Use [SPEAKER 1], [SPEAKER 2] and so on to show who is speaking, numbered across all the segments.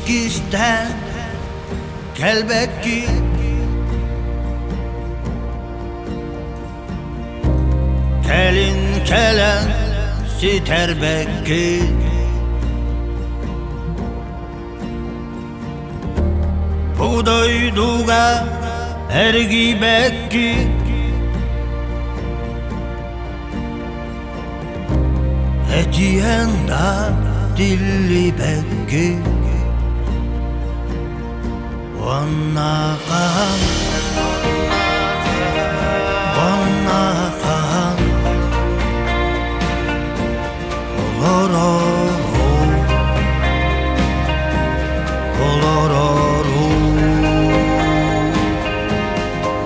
[SPEAKER 1] Sikistan kelbekki kelin kelen siterbekki buğdayduga ergibekki etiyenda dilli bekki Wanna kahan Olororo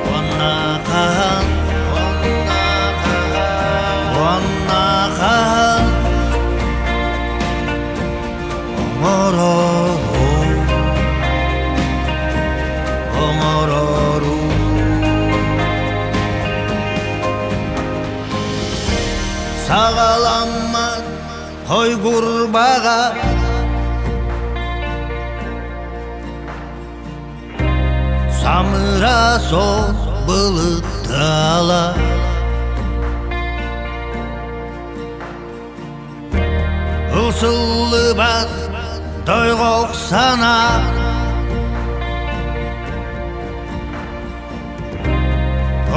[SPEAKER 1] Wanna kahan Olororo Sağalanma koy kurbağa Samıra sos bılıtala Isıllı bat doyğoq sana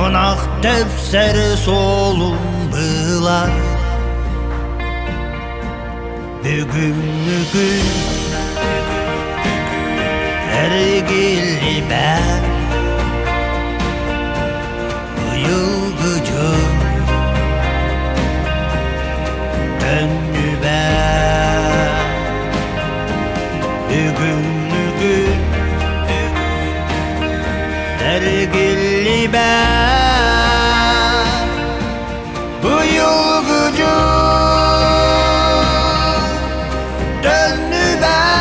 [SPEAKER 1] Onaq tepser solun bılar Bugün ergili ben Yılgıcı döndü ben Bugün ergili ben Bu yılgıcı döndü ben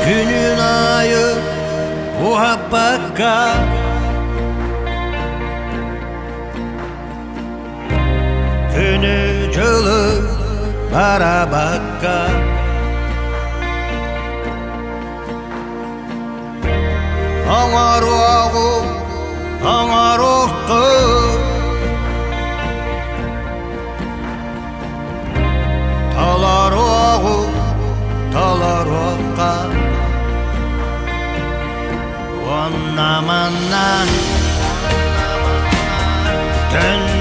[SPEAKER 1] Günün ayı muhabbaka Günü cılı para bakka Anar oğu, anar oğu Talar oğu, talar oğu Wanna manna dön